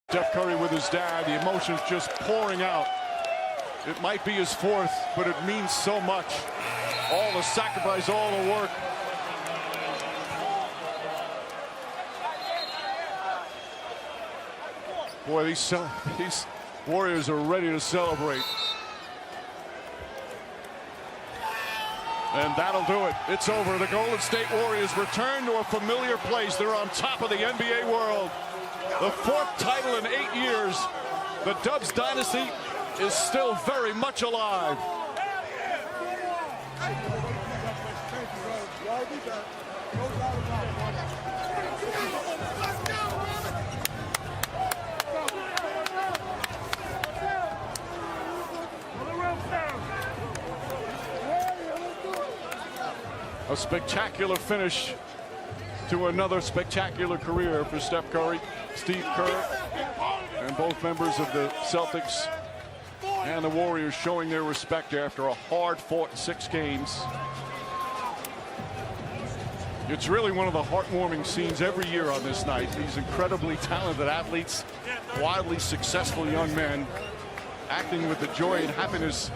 Steph Curry with his dad, the emotions just pouring out. It might be his fourth, but it means so much. All the sacrifice, all the work. Boy, these Warriors are ready to celebrate. And that'll do it. It's over. The Golden State Warriors return to a familiar place. They're on top of the NBA world. The fourth title in 8 years. The Dubs dynasty is still very much alive. A spectacular finish to another spectacular career for Steph Curry, Steve Kerr, and both members of the Celtics and the Warriors showing their respect after a hard-fought 6 games. It's really one of the heartwarming scenes every year on this night. These incredibly talented athletes, wildly successful young men, acting with the joy and happiness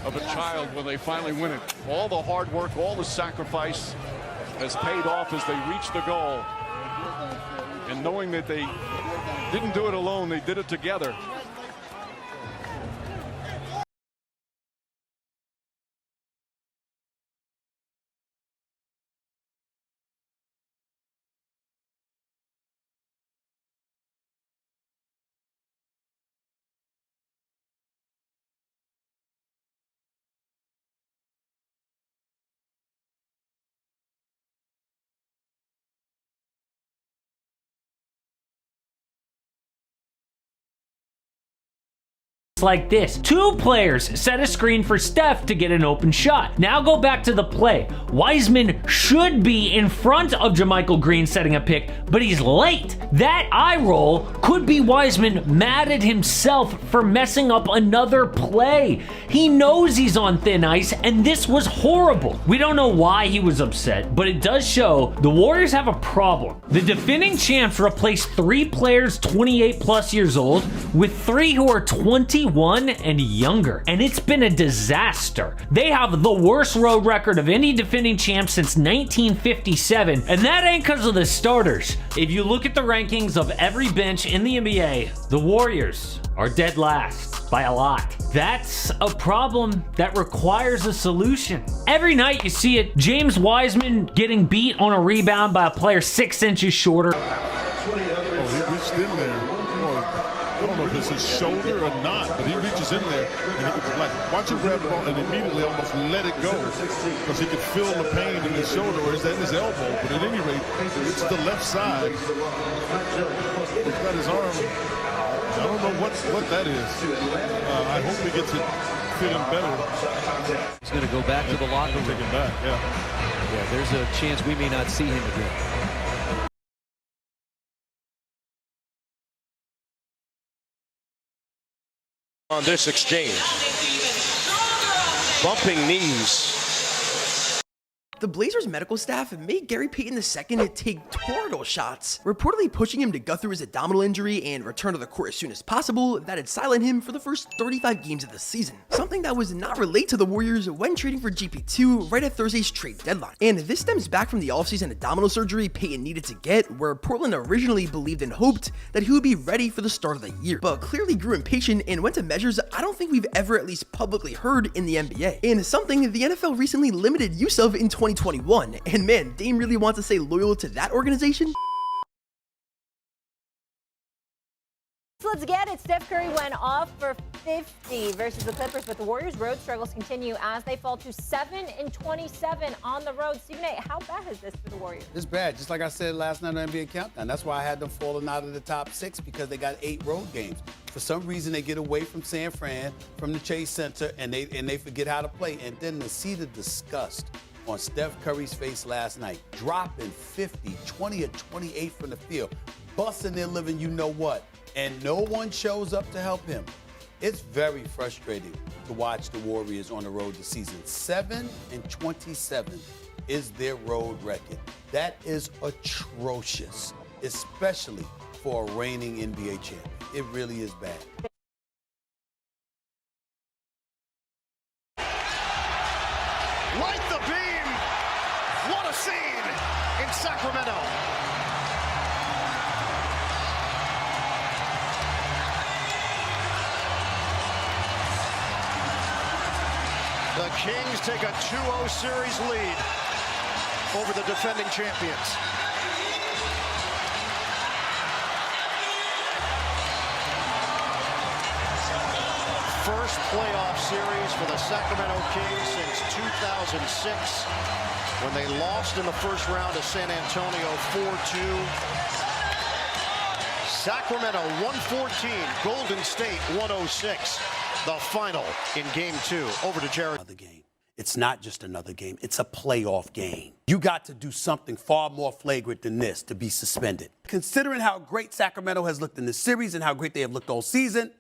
of a child when they finally win it. All the hard work, all the sacrifice has paid off as they reach the goal. And knowing that they didn't do it alone, they did it together. Like this. 2 players set a screen for Steph to get an open shot. Now go back to the play. Wiseman should be in front of JaMychal Green setting a pick, but he's late. That eye roll could be Wiseman mad at himself for messing up another play. He knows he's on thin ice, and this was horrible. We don't know why he was upset, but it does show the Warriors have a problem. The defending champs replaced 3 players 28 plus years old with 3 who are 21 and younger, and it's been a disaster. They have the worst road record of any defending champ since 1957, and that ain't because of the starters. If you look at the rankings of every bench in the NBA, the Warriors are dead last by a lot. That's a problem that requires a solution. Every night you see it, James Wiseman getting beat on a rebound by a player 6 inches shorter. Oh, he reached in there. I don't know if it's his shoulder or not, but he reaches in there and he could, like, watch him grab the ball and immediately almost let it go because he could feel the pain in his shoulder or is that his elbow. But at any rate, it's the left side. He's got his arm. I don't know what that is. I hope he gets it feeling better. He's going to go back to the locker room. Take him back, yeah. Yeah, there's a chance we may not see him again. On this exchange, bumping knees. The Blazers medical staff made Gary Payton II take Toradol shots, reportedly pushing him to gut through his abdominal injury and return to the court as soon as possible that'd silent him for the first 35 games of the season. Something that was not relayed to the Warriors when trading for GP2 right at Thursday's trade deadline. And this stems back from the offseason abdominal surgery Payton needed to get, where Portland originally believed and hoped that he would be ready for the start of the year, but clearly grew impatient and went to measures I don't think we've ever at least publicly heard in the NBA. And something the NFL recently limited use of in 2021. And man, Dame really wants to stay loyal to that organization. Let's get it. Steph Curry went off for 50 versus the Clippers, but the Warriors' road struggles continue as they fall to 7-27 on the road. Stephen A., how bad is this for the Warriors? It's bad. Just like I said last night on NBA Countdown. That's why I had them falling out of the top 6 because they got 8 road games. For some reason, they get away from San Fran, from the Chase Center, and they forget how to play. And then to see the disgust on Steph Curry's face last night, dropping 50, 20 or 28 from the field, busting their living you know what, and no one shows up to help him. It's very frustrating to watch the Warriors on the road this season. 7-27 is their road record. That is atrocious, especially for a reigning NBA champion. It really is bad. Light the beam. What a scene in Sacramento. The Kings take a 2-0 series lead over the defending champions. First playoff series for the Sacramento Kings since 2006 when they lost in the first round to San Antonio 4-2. Sacramento 114, Golden State 106. The final in game 2. Over to Jared. Another game. It's not just another game. It's a playoff game. You got to do something far more flagrant than this to be suspended. Considering how great Sacramento has looked in this series and how great they have looked all season,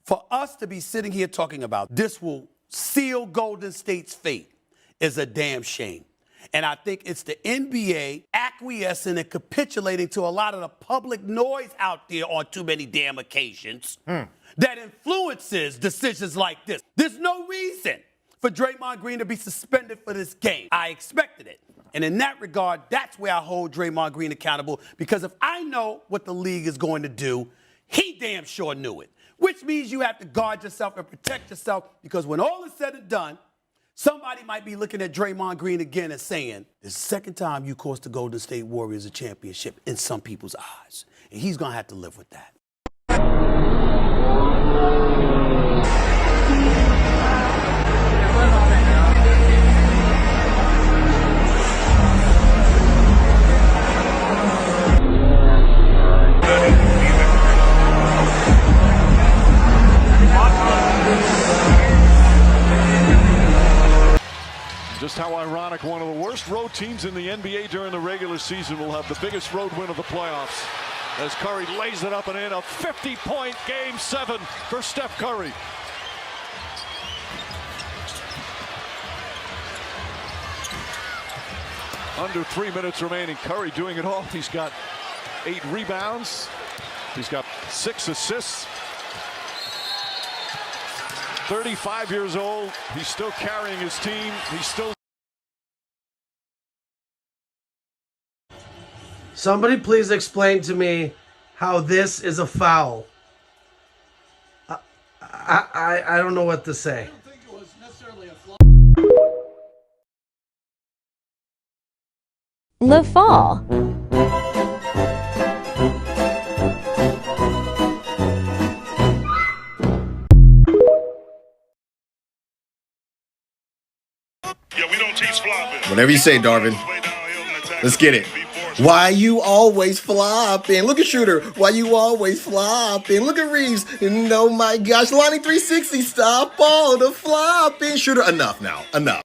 for us to be sitting here talking about this will seal Golden State's fate is a damn shame. And I think it's the NBA acquiescing and capitulating to a lot of the public noise out there on too many damn occasions that influences decisions like this. There's no reason for Draymond Green to be suspended for this game. I expected it. And in that regard, that's where I hold Draymond Green accountable, because if I know what the league is going to do, he damn sure knew it. Which means you have to guard yourself and protect yourself, because when all is said and done, somebody might be looking at Draymond Green again and saying, this is the second time you cost the Golden State Warriors a championship in some people's eyes. And he's going to have to live with that. Just how ironic, one of the worst road teams in the NBA during the regular season will have the biggest road win of the playoffs as Curry lays it up and in. A 50-point Game 7 for Steph Curry. Under 3 minutes remaining. Curry doing it all. He's got 8 rebounds. He's got 6 assists. 35 years old. He's still carrying his team. He's still. Somebody please explain to me how this is a foul. I don't know what to say. Le Fall. Whatever you say, Darvin. Let's get it. Why you always flopping? Look at Shooter. Why you always flopping? Look at Reeves. And oh my gosh, Lonnie 360. Stop all the flopping. Shooter, enough now. Enough.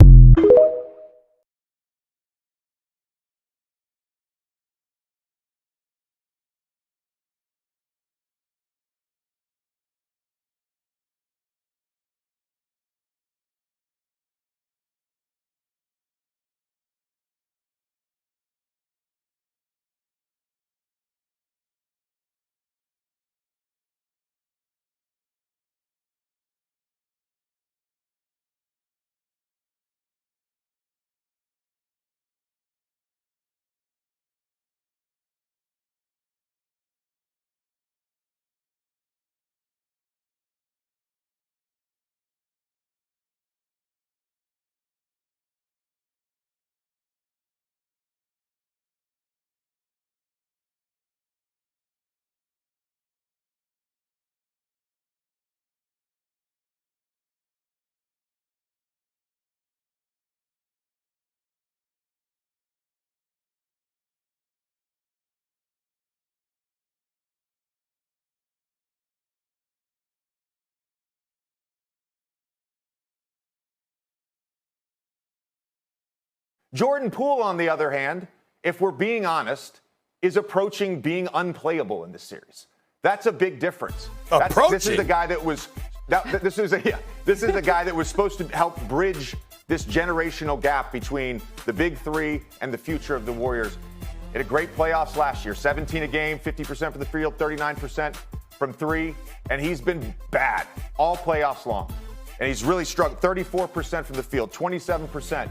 Jordan Poole, on the other hand, if we're being honest, is approaching being unplayable in this series. That's a big difference. This is the guy that was. This is the guy that was supposed to help bridge this generational gap between the big three and the future of the Warriors. He had a great playoffs last year. 17 a game, 50% for the field, 39% from three, and he's been bad all playoffs long. And he's really struggled. 34% from the field, 27%.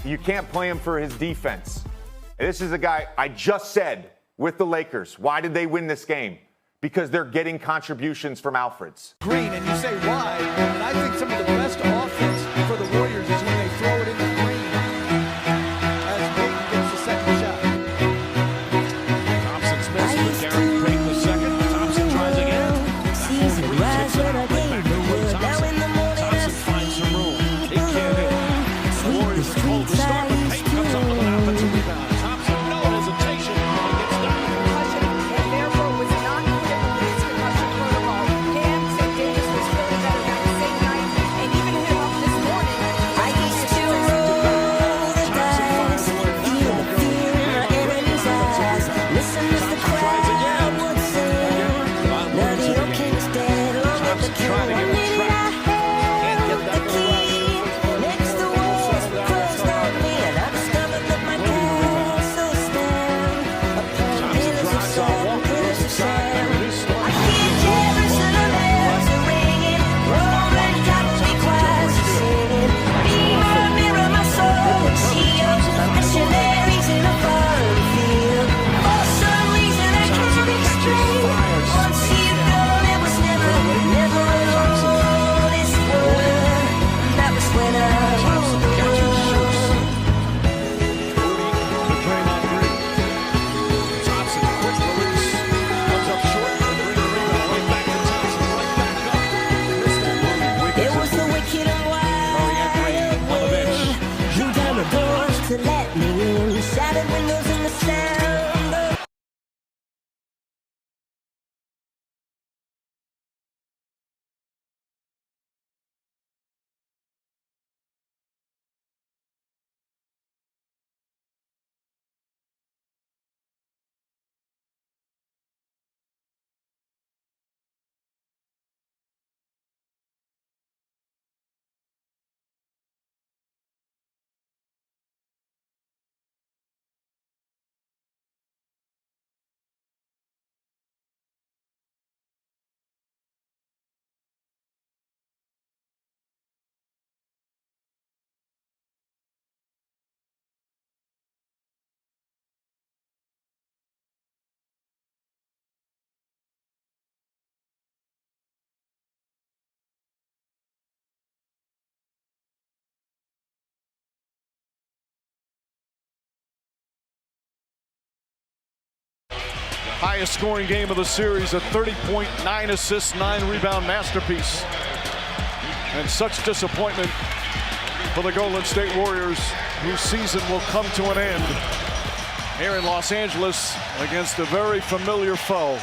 You can't play him for his defense. And this is a guy I just said with the Lakers. Why did they win this game? Because they're getting contributions from Alfreds. Green, and you say why? And I think some of the best offense for the Warriors is when they throw it in the green as Payton gets the second shot. Thompson's missed with Gary Payton the second. Thompson tries again. Thompson finds some room. He can't hit. The Warriors are told to start, but Payton comes up with an offensive rebound. Thompson, no hesitation, gets down. And therefore was not put in his concussion protocol. Cam said Davis was feeling better that same night, and even him up this morning. I used to roll the dice, feel the fear in my enemy's eyes. Listen as the crowd would sing. Now the old king's dead, long live the king. One minute I held the key, next the walls closed on me, and I discovered that my castle stand upon pillars of sand, pillars of sand. I hear Jerusalem bells are ringing, Roman Catholic choirs are singing. Be my mirror, my soul and shield, my missionaries in a foreign field. For some reason I can't explain. Once you've gone, it was never alone. This world, that was when I was born. Draymond Green. Thompson, quick release. Comes up short. Green rebound. Right back to Thompson. Right back up. Missed it. It was the wicked and wide on the bench. Drew down the doors to let me in. Shattered windows and the sound of Highest scoring game of the series, a 30-point, 9 assists, 9 rebound masterpiece. And such disappointment for the Golden State Warriors, whose season will come to an end here in Los Angeles against a very familiar foe.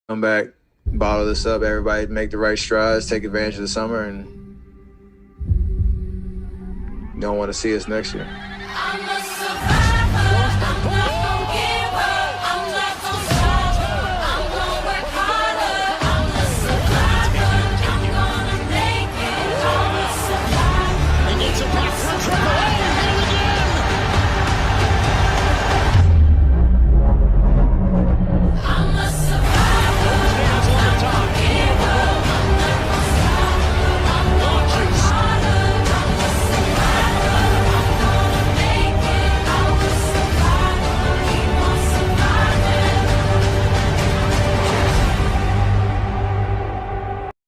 Come back, bottle this up, everybody make the right strides, take advantage of the summer, and don't want to see us next year.